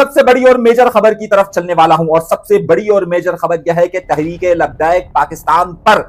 सबसे बड़ी और मेजर खबर की तरफ चलने वाला हूं और सबसे बड़ी और मेजर खबर यह है कि तहरीक-ए-लब्बैक पाकिस्तान पर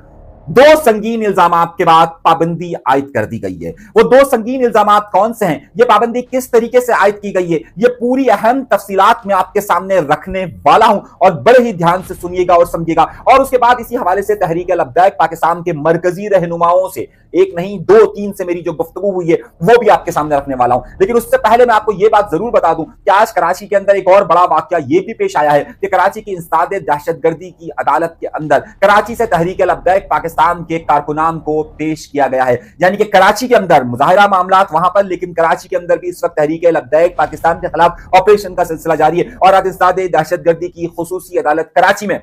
दो संगीन इल्जामात के बाद पाबंदी आयद कर दी गई है। वो दो संगीन इल्जामात कौन से हैं, ये पाबंदी किस तरीके से आयद की गई है, ये पूरी अहम तफसीलात में आपके सामने रखने वाला हूं और बड़े ही ध्यान से सुनिएगा और समझिएगा। और उसके बाद इसी हवाले से तहरीक-ए-लब्बैक पाकिस्तान के मरकजी रहनुमाओं से एक नहीं दो तीन से मेरी जो गुफ्तगू हुई है वो भी आपके सामने रखने वाला हूं। लेकिन उससे पहले मैं आपको यह बात जरूर बता दूं कि आज कराची के अंदर एक और बड़ा वाकया यह भी पेश आया है कि कराची की इंसदाद दहशतगर्दी की अदालत के अंदर कराची से तहरीक-ए-लब्बैक पाकिस्तान के कारकुनान को पेश किया गया है। यानी कि कराची के अंदर मुजाहिरा मामलात वहां पर, लेकिन कराची के अंदर भी इस वक्त तहरीक-ए-लब्बैक पाकिस्तान के खिलाफ ऑपरेशन का सिलसिला जारी है और आज इंसदाद दहशतगर्दी की खुसूसी अदालत कराची में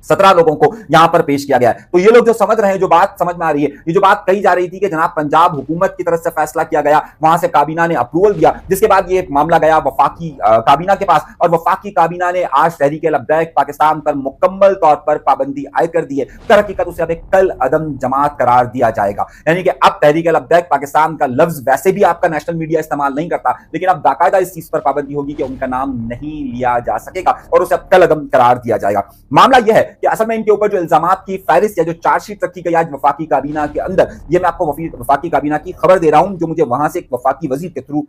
17 लोगों को यहां पर पेश किया गया है। तो ये लोग जो समझ रहे हैं, जो बात समझ में आ रही है, ये जो बात कही जा रही थी कि जनाब पंजाब हुकूमत की तरफ से फैसला किया गया, वहां से काबीना ने अप्रूवल दिया, जिसके बाद ये मामला गया वफाकी काबीना के पास और वफाकी काबीना ने आज तहरीक-ए-लब्बैक पाकिस्तान पर मुकम्मल तौर पर पाबंदी आयद कर दी है। तर हकीकत उसे अब एक कल अदम जमात करार दिया जाएगा। यानी कि अब तहरीक-ए-लब्बैक पाकिस्तान का लफ्ज वैसे भी आपका नेशनल मीडिया इस्तेमाल नहीं करता, लेकिन अब बाकायदा इस चीज पर पाबंदी होगी कि उनका नाम नहीं लिया जा सकेगा और उसे अब कल अदम करार दिया जाएगा। मामला यह है कि असल में इनके ऊपर जो इल्जामात की फहरिस्त या जो चार्जशीट रखी गई आज वफाकी काबीना के अंदर, ये मैं आपको वफाकी काबीना की खबर दे रहा हूं जो मुझे वहां से एक वफाकी वजीर के थ्रू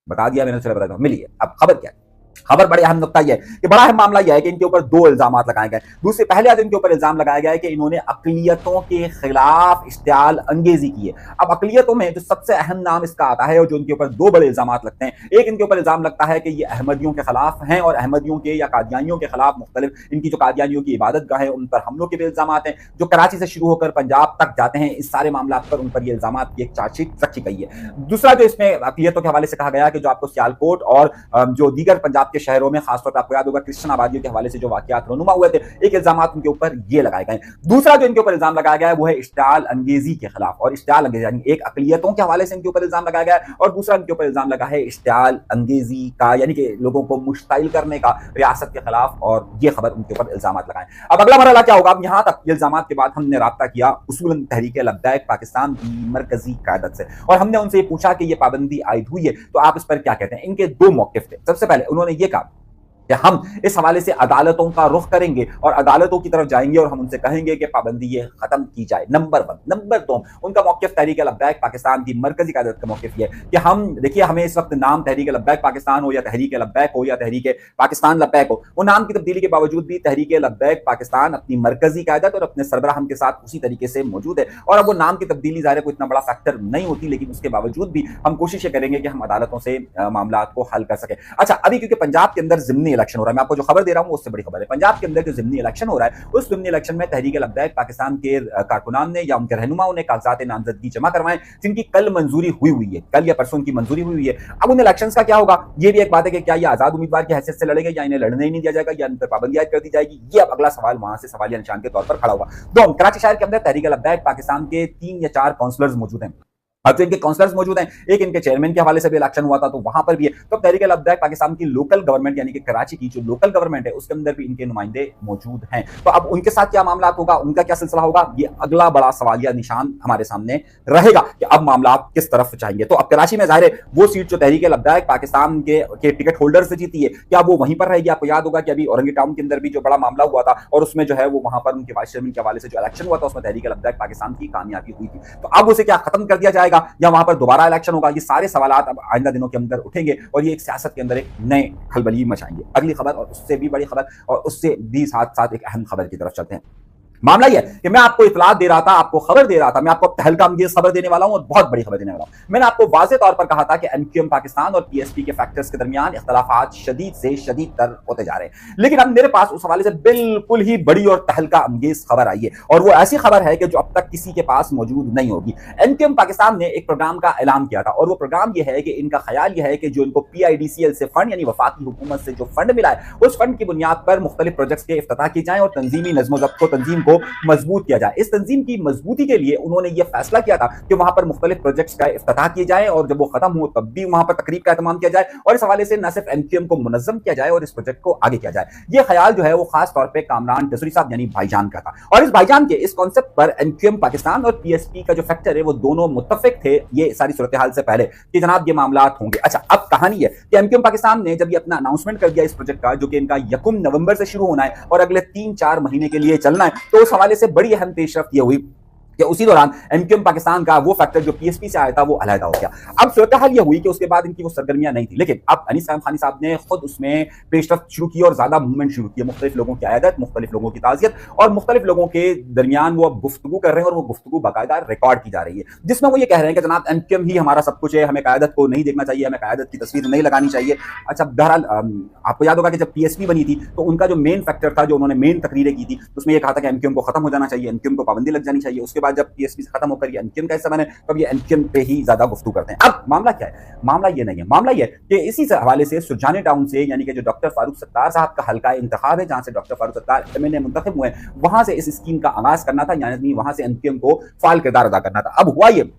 बता दिया मैंने, चला बताता हूं। मिलिए अब खबर क्या है। खबर बड़े अहम नुकता यह है कि बड़ा अहम मामला यह है कि इनके ऊपर दो इल्जामात लगाए गए। दूसरे पहले आज इनके ऊपर इल्जाम लगाया गया है कि इन्होंने अकलियतों के खिलाफ इश्तियाल अंगेजी की है। अब अकलियतों में जो सबसे अहम नाम इसका आता है और जो इनके ऊपर दो बड़े इल्जामात लगते हैं, एक इनके ऊपर इल्जाम लगता है कि ये अहमदियों के खिलाफ हैं और अहमदियों के या कादियानियों के खिलाफ मुख्तलिफ इनकी जो कादियानियों की इबादत गाह है उन पर हमलों के भी इल्जामात हैं जो कराची से शुरू होकर पंजाब तक जाते हैं। इस सारे मामला पर उन पर ये इल्जामात की एक चार्जशीट रखी गई है। दूसरा जो इसमें अकलियतों के हवाले से कहा गया कि जो आपको सियालकोट और जो दीगर पंजाब के शहरों में खासतौर पर आपको याद होगा क्रिश्चियन आबादियों के हवाले से जो वाकयात रोनुमा हुए थे, एक इल्जामात उनके ऊपर ये लगाए गए। दूसरा जो इनके ऊपर इल्जाम लगाया गया है वो है इश्तियाल अंगेजी के खिलाफ। और इश्तियाल अंगेजी यानी एक अकलियतों के हवाले से इनके ऊपर इल्जाम लगाया गया है और दूसरा इनके ऊपर इल्जाम लगा है इश्तियाल अंगेजी का, यानी कि लोगों को मुश्ताइल करने का रियासत के खिलाफ, और ये खबर उनके ऊपर इल्जामात लगाए। अब अगला मरहला क्या होगा। अब यहां तक इल्जामात के बाद हमने राब्ता किया उसूलन तहरीक-ए-लब्बैक पाकिस्तान की मरकजी क़यादत से और हमने उनसे पूछा कि ये पाबंदी आयद हुई है तो आप इस पर क्या कहते हैं। इनके दो मौक़िफ़ थे। सबसे पहले उन्होंने ये कहा कि हम इस हवाले से अदालतों का रुख करेंगे और अदालतों की तरफ जाएंगे और हम उनसे कहेंगे कि पाबंदी ये खत्म की जाए। नंबर 1। नंबर 2, उनका मौक़िफ़ तहरीक-ए-लब्बैक पाकिस्तान की मरकजी क़यादत का मौक़िफ़ ये कि हम देखिए, हमें इस वक्त नाम तहरीक-ए-लब्बैक पाकिस्तान हो या तहरीक-ए-लब्बैक हो या तहरीक-ए-पाकिस्तान लब्बैक हो, वो नाम की तब्दीली के बावजूद भी तहरीक-ए-लब्बैक पाकिस्तान अपनी मरकजी क़यादत और अपने सरबराह के साथ उसी तरीके से मौजूद है। और अब वो नाम की तब्दीली ज़ाहिर है कोई इतना बड़ा फैक्टर नहीं होती, लेकिन उसके बावजूद भी हम कोशिश करेंगे कि हम अदालतों से मामलात को हल कर सकें। अच्छा, अभी क्योंकि पंजाब के अंदर ज़िमनी इलेक्शन हो रहा है, मैं आपको जो खबर दे रहा हूं उससे बड़ी खबर है। पंजाब के अंदर जो ज़िमनी इलेक्शन हो रहा है, उस ज़िमनी इलेक्शन में तहरीक-ए-लब्बैक पाकिस्तान के कारकुनान ने या उनके रहनुमाओं ने कागजात नामजदगी जमा करवाएं जिनकी कल मंजूरी हुई है, कल या परसों की मंजूरी हुई है। अब उन इलेक्शंस का क्या होगा, ये भी एक बात है कि क्या ये आजाद उम्मीदवार की हैसियत से लड़ेंगे या इन्हें लड़ने ही नहीं दिया जाएगा या इन पर पाबंदी आयद कर दी जाएगी। ये अब अगला सवाल वहां से सवालिया निशान के तौर पर खड़ा हुआ। कराची शहर के अंदर तहरीक-ए-लब्बैक पाकिस्तान के 3 या 4 काउंसलर्स मौजूद हैं। अब तो इनके काउंसलर्स मौजूद हैं, एक इनके चेयरमैन के हवाले से भी इलेक्शन हुआ था तो वहां पर भी है। तो तहरीक-ए-लब्बैक पाकिस्तान की लोकल गवर्नमेंट यानी कि कराची की जो लोकल गवर्नमेंट है उसके अंदर भी इनके नुमाइंदे मौजूद हैं। तो अब उनके साथ क्या मामला होगा, उनका क्या सिलसिला होगा, ये अगला बड़ा सवालिया निशान हमारे सामने रहेगा कि अब मामला किस तरफ जाएंगे। तो अब कराची में जाहिर है वो सीट जो तहरीक-ए-लब्बैक पाकिस्तान के टिकट होल्डर से जीती है, क्या वो वहीं पर रहेगी। आपको याद होगा कि अभी औरंगी टाउन के अंदर भी जो बड़ा मामला हुआ था और उसमें जो है वो वहां पर उनके वाइस चेयरमैन के हवाले से जो इलेक्शन हुआ था उसमें तहरीक-ए-लब्बैक पाकिस्तान की कामयाबी हुई थी। तो अब उसे क्या खत्म कर दिया जाएगा या वहां पर दोबारा इलेक्शन होगा। ये सारे सवालात अब आइंदा दिनों के अंदर उठेंगे और ये एक सियासत के अंदर एक नए खलबली मचाएंगे। अगली खबर और उससे भी बड़ी खबर और उससे भी साथ साथ एक अहम खबर की तरफ चलते हैं। मामला यह है कि मैं आपको इतलात दे रहा था, आपको खबर दे रहा था, मैं आपको तहलका अंगेज खबर देने वाला हूं और बहुत बड़ी खबर देने वाला हूं। मैंने आपको वाज़ेह तौर पर कहा था कि एमक्यूएम पाकिस्तान और पीएसपी के फैक्टर्स के दरमियान इख्तलाफात शदीद से शदीद तर होते जा रहे हैं, लेकिन अब मेरे पास उस हवाले से बिल्कुल ही बड़ी और तहलका अंगेज खबर आई है और वो ऐसी खबर है कि जो अब तक किसी के पास मौजूद नहीं होगी। एमक्यूएम पाकिस्तान ने एक प्रोग्राम का ऐलान किया था और वो प्रोग्राम यह है कि इनका ख्याल यह है कि जो इनको पीआईडीसीएल से फंड यानी वफाकी हुकूमत से जो फंड मिला है उस फंड की बुनियाद पर मुख्तलिफ प्रोजेक्ट्स के इफ्तिताह किए जाएं और तंजीमी नज़्म ज़ब्त को तंजीम को मजबूत किया जाए। इस तंजीम की मजबूती के लिए उन्होंने यह फैसला किया था कि वहां पर मुख्तलिफ प्रोजेक्ट्स का इफ्तिताह किए जाए और जब वो खत्म हो तब भी वहां पर तकरीब का एहतमाम किया जाए और इस हवाले से न सिर्फ एमक्यूएम को मुनज़्ज़म किया जाए और इस प्रोजेक्ट को आगे किया जाए। यह ख्याल जो है वो खास तौर पर कामरान टसूरी साहब यानी भाईजान का था और इस भाईजान के इस कॉन्सेप्ट पर एमक्यूएम पाकिस्तान और पीएसपी का जो फैक्टर है वो दोनों मुत्तफिक थे ये सारी सूरत हाल से पहले कि जनाब ये मामलात होंगे। अच्छा, अब कहानी है कि एमक्यूएम पाकिस्तान ने जब ये अपना अनाउंसमेंट कर दिया इस प्रोजेक्ट का, जो कि इनका यकुम नवंबर से शुरू होना है और अगले 3-4 महीने के लिए चलना है, तो उस हवाले से बड़ी अहम पेशरफ्त ये हुई कि उसी दौरान एमक्यूएम पाकिस्तान का वो फैक्टर जो पीएसपी से आया था वो अलहदा हो गया। अब सूरत हाल ये हुई कि उसके बाद इनकी वो सरगर्मियां नहीं थी, लेकिन अब अनीस खानी साहब ने खुद उसमें पेशरफ्त शुरू की और ज्यादा मूवमेंट शुरू की, मुख्तलिफ लोगों की आयदत, मुख्तलिफ लोगों की ताज़ियत और मुख्तलिफ लोगों के दरमियान वो अब गुफ्तगू कर रहे हैं और वो गुफ्तगू बाकायदा रिकॉर्ड की जा रही है, जिसमें वो ये कह रहे हैं कि जनाब एमक्यूएम ही हमारा सब कुछ है, हमें क़यादत को नहीं देखना चाहिए, हमें क़यादत की तस्वीर नहीं लगानी चाहिए। अच्छा, बहरहाल आपको याद होगा कि जब पीएसपी बनी थी तो उनका जो मेन फैक्टर था, जो उन्होंने मेन तकरीरें की थी, उसमें यह कहा था कि एमक्यूएम को खत्म हो जाना चाहिए, एमक्यूएम को पाबंदी लग जानी चाहिए। उसके बाद जब पीएसपी खत्म होकर ये एमक्यूएम का हिस्सा बने तब ये एमक्यूएम पे ही ज्यादा गुफ्तगू करते हैं। अब मामला क्या है? मामला ये नहीं है, मामला ये कि इसी हवाले से सुरजानी टाउन से, यानी कि जो डॉक्टर फारूक सत्तार साहब का हल्का इंतखाब है, जहां से डॉक्टर फारूक सत्तार एमएनए मुंतखब हुए, वहां से इस स्कीम का आगाज करना था, यानी वहां से एमक्यूएम को फाल किरदार अदा करना था। अब हुआ ये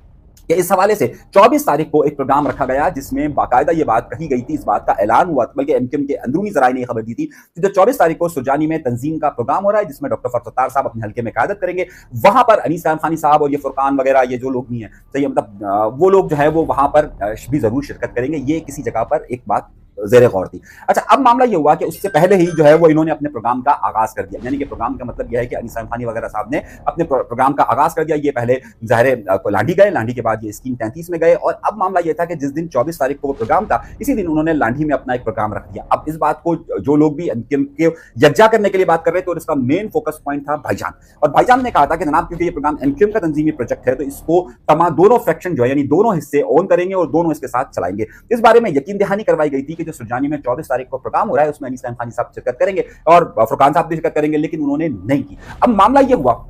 कि इस हवाले से 24 तारीख को एक प्रोग्राम रखा गया जिसमें बाकायदा ये बात कही गई थी, इस बात का ऐलान हुआ, बल्कि एमक्यूएम के अंदरूनी ज़राए ने खबर दी थी कि जो 24 तारीख को सुरजानी में तंजीम का प्रोग्राम हो रहा है, जिसमें डॉक्टर फारूक सत्तार साहब अपने हल्के में क़यादत करेंगे, वहां पर अनीस खानी साहब और ये फुरकान वगैरह ये जो लोग नहीं है, सही, मतलब वो लोग जो है वो वहां पर भी जरूर शिरकत करेंगे। ये किसी जगह पर एक बात ज़ेरे गौर थी। अच्छा, अब मामला ये हुआ कि उससे पहले ही जो है वो इन्होंने अपने प्रोग्राम का आगाज कर दिया, यानी कि प्रोग्राम का मतलब यह है कि अनीस खानी वगैरह साहब ने अपने प्रोग्राम का आगाज कर दिया। ये पहले ज़ाहिर लांडी गए, लांडी के बाद ये स्कीम 33 में गए, और अब मामला यह था कि जिस दिन 24 तारीख को वो प्रोग्राम था, इसी दिन उन्होंने लांडी में अपना एक प्रोग्राम रख दिया। अब इस बात को जो लोग भी एमक्यूएम के यकजा करने के लिए बात कर रहे थे, और इसका मेन फोकस पॉइंट था भाईजान, और भाईजान ने कहा था कि जनाब क्योंकि ये प्रोग्राम एमक्यूएम का तंजीमी प्रोजेक्ट है, तो इसको तमाम दोनों फैक्शन जो है, यानी दोनों हिस्से ओन करेंगे और दोनों इसके साथ चलाएंगे। इस बारे में यकीन दहानी करवाई गई थी कि जो सुरजानी में 24 तारीख को प्रोग्राम हो रहा है उसमें अनीस खानी साहब शिरकत करेंगे और फुरकान साहब भी शिरकत करेंगे, लेकिन उन्होंने नहीं की। अब मामला यह हुआ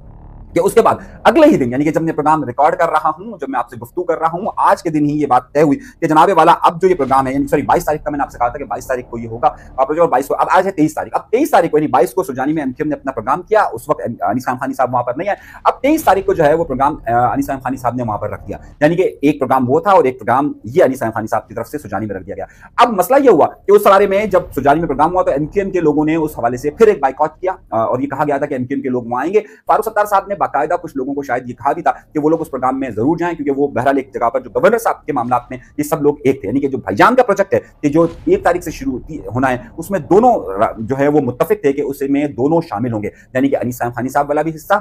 कि उसके बाद अगले ही दिन, यानी कि जब मैं प्रोग्राम रिकॉर्ड कर रहा हूं, जब मैं आपसे गुफ्तगू कर रहा हूं, आज के दिन ही ये बात तय हुई कि जनाबे वाला अब जो ये प्रोग्राम है, यानी सॉरी 22 तारीख का मैंने आपसे कहा था कि 22 तारीख को ये होगा, और 22 को, अब आज है 23 तारीख, अब 23 तारीख को यानी 22 को सुरजानी में एमक्यूएम ने अपना प्रोग्राम किया। उस वक्त अनीस खानी साहब वहां पर नहीं आए। अब 23 तारीख को जो है वो प्रोग्राम अनीस खानी साहब ने वहां पर रख दिया, यानी कि एक प्रोग्राम वो था और एक प्रोग्राम ये अनीस खानी साहब की तरफ से सुरजानी में रख दिया गया। अब मसला ये हुआ कि उस बारे में जब सुरजानी में प्रोग्राम हुआ तो एमक्यूएम के लोगों ने उस हवाले से फिर एक बाइकॉट किया, और ये कहा गया था कि एमक्यूएम के लोग वहां आएंगे। फारूक सत्तार साहब ने बाकायदा कुछ लोगों को शायद ये कहा भी था कि वो लोग उस प्रोग्राम में जरूर जाएं, क्योंकि वो बहरहाल एक जगह पर जो गवर्नर साहब के मामलात में ये सब लोग एक थे, यानी कि जो भाईजान का प्रोजेक्ट है कि जो 1 तारीख से शुरू होना है, उसमें दोनों जो है वो मुत्तफिक थे कि उसमें दोनों शामिल होंगे, यानी कि अनीस खानी साहब वाला भी हिस्सा,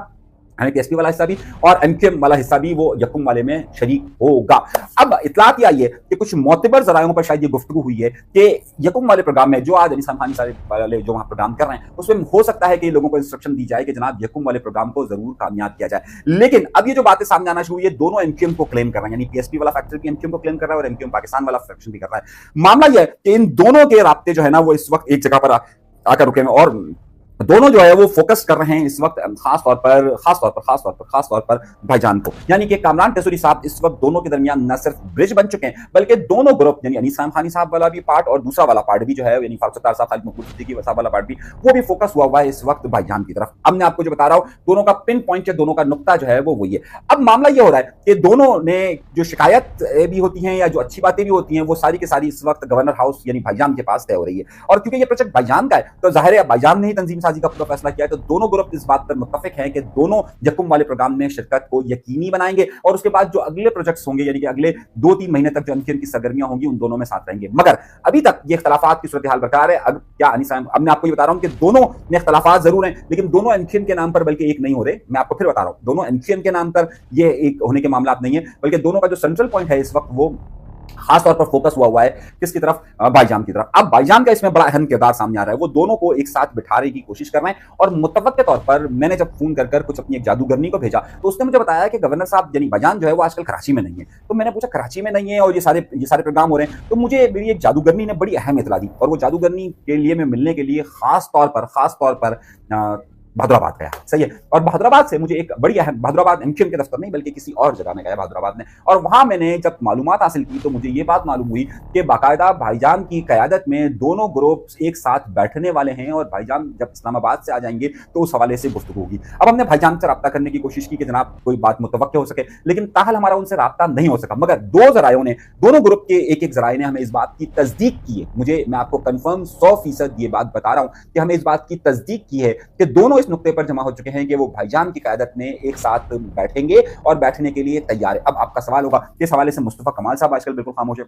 पीएसपी वाला हिस्सा भी, और एमक्यूएम वाला हिस्सा भी वो यकुम वाले में शरीक होगा। अब इतलात ये आई है कि कुछ मोतबर जरायों पर शायद ये गुफ्तगू हुई है कि यकुम वाले प्रोग्राम में जो आज अनीस खानी साहब वाले जो वहां प्रोग्राम कर रहे हैं, उसमें हो सकता है कि लोगों को इंस्ट्रक्शन दी जाए कि जनाब यकुम वाले प्रोग्राम को जरूर कामयाब किया जाए। लेकिन अब ये जो बातें सामने आना शुरू हुई है, दोनों एमक्यूएम को क्लेम कर रहे हैं, यानी पीएसपी वाला फैक्टर भी एमक्यूएम को क्लेम कर रहा है और एमक्यूएम पाकिस्तान वाला फैक्शन भी कर रहा है। मामला यह है कि इन दोनों के राब्ते जो है ना वो इस वक्त एक जगह पर आकर रुके हैं, और दोनों जो है वो फोकस कर रहे हैं इस वक्त खास तौर पर भाईजान को, यानी कि कामरान टेसरी साहब इस वक्त दोनों के दरमियान न सिर्फ ब्रिज बन चुके हैं, बल्कि दोनों ग्रुप, यानी अनीस खानी साहब वाला भी पार्ट और दूसरा वाला पार्ट भी जो है, यानी फारूक सत्तार साहब, खालिद मकबूल सिद्दीकी साहब वाला पार्ट भी, वो भी फोकस हुआ है इस वक्त भाईजान की तरफ। अब मैं आपको जो बता रहा हूं, दोनों का पिन पॉइंट, दोनों का नुक्ता जो है वो वही है। अब मामला ये हो रहा है कि दोनों ने जो शिकायत भी होती हैं या जो अच्छी बातें भी होती हैं, वो सारी की सारी इस वक्त गवर्नर हाउस यानी भाईजान के पास तय हो रही है, और क्योंकि ये प्रोजेक्ट भाईजान का है तो जाहिर है भाईजान ने ही तंजीम साजी का पूरा फैसला किया है, तो दोनों ग्रुप इस बात पर मुत्तफिक हैं कि दोनों यकुम वाले प्रोग्राम में शिरकत को यकीनी बनाएंगे, और उसके बाद जो अगले प्रोजेक्ट्स होंगे, यानी कि अगले 2-3 महीने तक जो एमक्यूएम की सरगर्मियां होंगी, उन दोनों में साथ रहेंगे। मगर अभी तक ये इख्तलाफात की सूरत हाल बरकरार है। अब क्या अनीस, अब मैं आपको ये बता रहा हूं कि दोनों में इख्तलाफात जरूर हैं, लेकिन दोनों एमक्यूएम के नाम पर बल्कि एक नहीं हो रहे। मैं आपको फिर बता रहा हूं, दोनों एमक्यूएम के नाम पर ये एक होने के मामला नहीं है, बल्कि दोनों का जो सेंट्रल पॉइंट है इस वक्त वो खास तौर पर फोकस हुआ है किसकी तरफ? भाईजान की तरफ। अब भाईजान का इसमें बड़ा अहम किरदार सामने आ रहा है, वो दोनों को एक साथ बिठाने की कोशिश कर रहे हैं, और मुतवक्के तौर पर मैंने जब फोन कर कुछ अपनी एक जादूगरनी को भेजा तो उसने मुझे बताया कि गवर्नर साहब यानी भाईजान जो है वो आजकल कराची में नहीं है। तो मैंने पूछा कराची में नहीं है और ये सारे प्रोग्राम हो रहे हैं, तो मुझे मेरी एक जादूगरनी ने बड़ी अहम इतला दी, और वो जादूगरनी के लिए मैं मिलने के लिए खास तौर पर बहादुराबाद गया, सही है। और बहादुराबाद से मुझे एक बड़ी अहम, बहादुराबाद एमक्यूएम के दफ्तर नहीं बल्कि किसी और जगह में गया बहादुराबाद में, और वहां मैंने जब मालूमात हासिल की तो मुझे ये बात मालूम हुई कि बाकायदा भाईजान की क़यादत में दोनों ग्रुप एक साथ बैठने वाले हैं, और भाईजान जब इस्लामाबाद से आ जाएंगे तो उस हवाले से गुफ्तगू होगी। अब हमने भाईजान से रब्ता करने की कोशिश की कि जनाब कोई बात मुतवक्के हो सके, लेकिन ताहल हमारा उनसे रब्ता नहीं हो सका। मगर दो जरायों ने, दोनों ग्रुप के एक जराये ने हमें इस बात की तस्दीक की है, मैं आपको कन्फर्म 100% ये बात बता रहा हूं कि हमें इस बात की तस्दीक की है कि दोनों इस नुक्ते पर जमा हो चुके हैं कि वो भाईजान की क़यादत में एक साथ बैठेंगे और बैठने के लिए तैयार है। अब आपका सवाल होगा, इस हवाले से मुस्तफा कमाल साहब आजकल बिल्कुल खामोश है,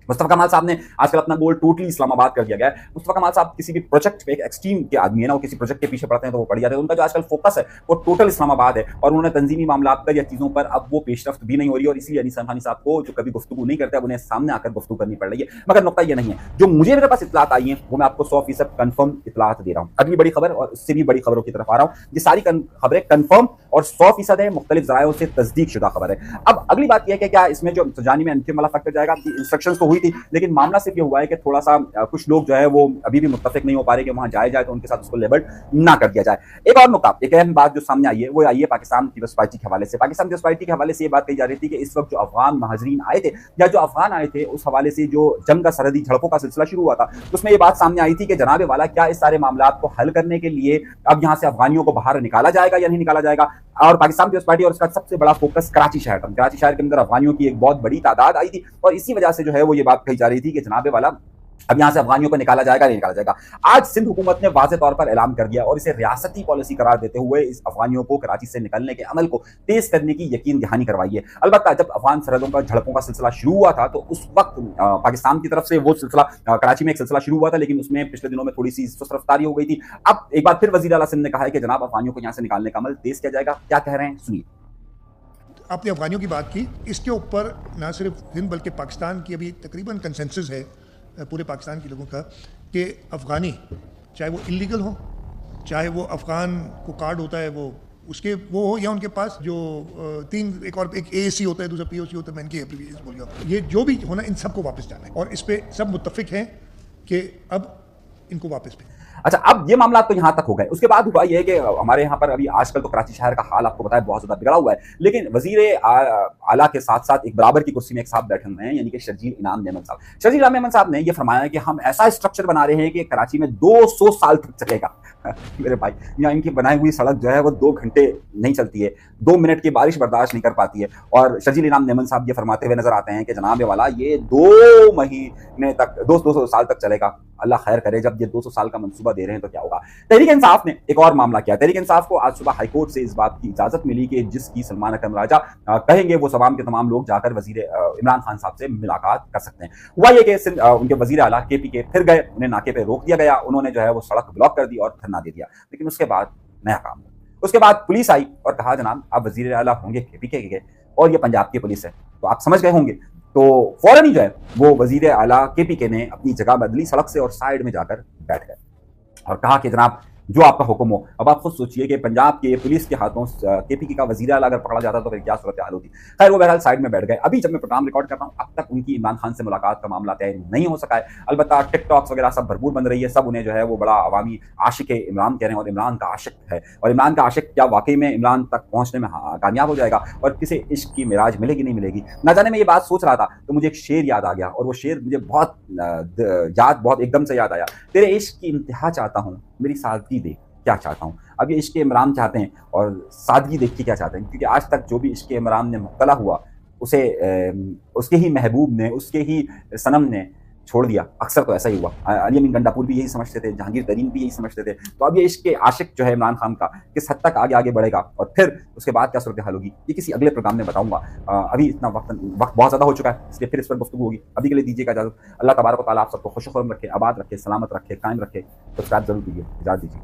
मुस्तफा कमाल साहब ने आजकल अपना गोल टोटली इस्लामाबाद कर दिया गया है। मुस्तफा कमाल साहब किसी भी प्रोजेक्ट पे एक एक्सट्रीम के आदमी है ना, वो किसी प्रोजेक्ट के पीछे पड़ते हैं तो वो पड़ जाते हैं। उनका जो आजकल फोकस है वो टोटल इस्लामाबाद है और उन्होंने तंजीमी मामला पर या चीजों पर अब वो पेशरफ्त भी नहीं हो रही है और इसीलिए अनीस खानी साहब को जो कभी गुफ्तगू नहीं करते, अब उन्हें सामने आकर गुफ्तगू करनी पड़ रही है। मगर नुकता ये नहीं है, जो मुझे मेरे पास इतलात आई है वो मैं आपको 100% कंफर्म इतलात दे रहा हूँ। अगली बड़ी खबर और इससे भी बड़ी खबरों की तरफ आ रहा हूँ। ये सारी खबरें कंफर्म और 100% है, मुख्तलिफ जरायों से तस्दीक शुदा खबर है। अब अगली बात यह है कि क्या इसमें जो जानी में अंतिम वाला फैक्टर जाएगा, इंस्ट्रक्शंस तो हुई थी लेकिन मामला सिर्फ ये हुआ है कि थोड़ा सा कुछ लोग जो है वो अभी भी मुत्तफिक नहीं हो पा रहे कि वहां जाया जाए तो उनके साथ उसको लेबल ना कर दिया जाए। एक और नुकता, एक अहम बात जो सामने आई है वो आई है पाकिस्तान पीपल्स पार्टी के हवाले से। पाकिस्तान पीपल्स पार्टी के हवाले से ये बात कही जा रही थी कि इस वक्त जो अफगान महाजरीन आए थे या जो अफगान आए थे उस हवाले से जो जंग का सरहदी झड़पों का सिलसिला शुरू हुआ था उसमें ये बात सामने आई थी कि जनाब वाला क्या इस सारे मामला को हल करने के लिए अब यहां से अफगानियों को बाहर निकाला जाएगा या नहीं निकाला जाएगा। और पाकिस्तान पीपल्स पार्टी और उसका सबसे बड़ा फोकस कराची शहर था। कराची शहर के अंदर अफगानियों की एक बहुत बड़ी तादाद आई थी और इसी वजह से जो है वो ये बात कही जा रही थी कि जनाब वाला अब यहां से अफगानियों को निकाला जाएगा नहीं निकाला जाएगा। आज सिंध हुकूमत ने वाज़ेह तौर पर ऐलान कर दिया और इसे रियासती पॉलिसी करार देते हुए इस अफगानियों को कराची से निकलने के अमल को तेज करने की यकीन दहानी करवाई है। अलबत्ता जब अफगान सरहदों पर झड़पों का सिलसिला शुरू हुआ था तो उस वक्त पाकिस्तान की तरफ से वो सिलसिला कराची में एक सिलसिला शुरू हुआ था लेकिन उसमें पिछले दिनों में थोड़ी सी सुस्त रफ्तारी हो गई थी। अब एक बार फिर वज़ीर आला सिंध ने कहा है कि जनाब अफगानियों को यहां से निकालने का अमल तेज किया जाएगा। क्या कह रहे हैं सुनिए। आपने अफगानियों की बात की, इसके ऊपर ना सिर्फ हिंद बल्कि पाकिस्तान की अभी तकरीबन कंसेंसस है पूरे पाकिस्तान के लोगों का कि अफ़गानी चाहे वो इलीगल हो, चाहे वो अफ़गान को कार्ड होता है वो उसके वो हो या उनके पास जो एक AAC होता है, दूसरा POC होता है, मैं इनकी एब्रिविएशन बोल गया, ये जो भी होना इन सबको वापस जाना है और इस पर सब मुत्तफिक हैं कि अब इनको वापस भेजें। अच्छा, अब ये मामला तो यहां तक हो गए। उसके बाद हुआ ये कि हमारे यहाँ पर अभी आजकल तो कराची शहर का हाल आपको पता है बहुत ज्यादा बिगड़ा हुआ है, लेकिन वजीर आला के साथ साथ एक बराबर की कुर्सी में एक साहब बैठे हुए हैं यानी कि शर्जील इनाम मेमन साहब। शर्जील इनाम मेमन साहब ने यह फरमाया कि हम ऐसा स्ट्रक्चर बना रहे हैं कि कराची में 200 साल तक चलेगा। मेरे भाई, यहाँ इनकी बनाई हुई सड़क जो है वो 2 घंटे नहीं चलती है, 2 मिनट की बारिश बर्दाश्त नहीं कर पाती है। और शर्जील इनाम मेमन साहब ये फरमाते हुए नजर आते हैं कि जनाब वाला ये 2 महीने तक 200 साल तक चलेगा। अल्लाह खैर करे, जब ये 200 साल का मंसूबा दे रहे हैं तो क्या होगा। तहरीक इंसाफ ने एक और मामला किया। तहरीक इंसाफ को आज सुबह हाईकोर्ट से इस बात की इजाजत मिली कि जिसकी सलमान अकरम राजा कहेंगे वो तमाम के तमाम लोग जाकर वजीर इमरान खान साहब से मुलाकात कर सकते हैं। हुआ ये कि उनके वजीर आला KPK फिर गए, उन्हें नाके पे रोक दिया गया, उन्होंने जो है वो सड़क ब्लॉक कर दी और धरना दे दिया। लेकिन उसके बाद नया काम, उसके बाद पुलिस आई और कहा जनाब आप वजीर आला होंगे KPK के और ये पंजाब की पुलिस है, तो आप समझ गए होंगे। तो फौरन ही जो है वो वजीर आला KPK ने अपनी जगह बदली, सड़क से और साइड में जाकर बैठ गए और कहा कि जनाब जो आपका हुक्म हो। अब आप खुद सोचिए कि पंजाब के पुलिस के हाथों KPK का वजीर आला अगर पकड़ा जाता तो फिर क्या सूरत हाल होती। खैर वो बहरहाल साइड में बैठ गए। अभी जब मैं प्रोग्राम रिकॉर्ड कर रहा हूँ अब तक उनकी इमरान खान से मुलाकात का मामला तय नहीं हो सका है। अलबत्ता टिकटॉक्स वगैरह सब भरपूर बन रही है, सब उन्हें जो है वो बड़ा अवामी आशिक इमरान कह रहे हैं और इमरान का आशिक है। और इमरान का आशिक क्या वाकई में इमरान तक पहुंचने में कामयाब हो जाएगा और किसे इश्क की मिराज मिलेगी नहीं मिलेगी ना जाने। मैं ये बात सोच रहा था तो मुझे एक शेर याद आ गया और वो शेर मुझे बहुत एकदम से याद आया। तेरे इश्क की इंतहा चाहता हूँ, मेरी सादगी देख क्या चाहता हूँ। अब ये इश्क इमरान चाहते हैं और सादगी देख के क्या चाहते हैं, क्योंकि आज तक जो भी इश्क इमरान ने मुब्तला हुआ उसे उसके ही महबूब ने, उसके ही सनम ने छोड़ दिया। अक्सर तो ऐसा ही हुआ। अली अमीन गंडापुर भी यही समझते थे, जहांगीर तरीन भी यही समझते थे। तो अब ये इश्क के आशिक जो है इमरान खान का किस हद तक आगे बढ़ेगा और फिर उसके बाद क्या सूरत हाल होगी ये किसी अगले प्रोग्राम में बताऊंगा। अभी इतना वक्त बहुत ज़्यादा हो चुका है, इसलिए फिर इस पर गुफ्तगू होगी। अभी के लिए दीजिएगा इजाज़त। अल्लाह तबारक व तआला आप सबको खुश खुर्म रखे, आबाद रखे, सलामत रखे, कायम रखे। सब्सक्राइब जरूर कीजिए। इजाज़त दीजिए।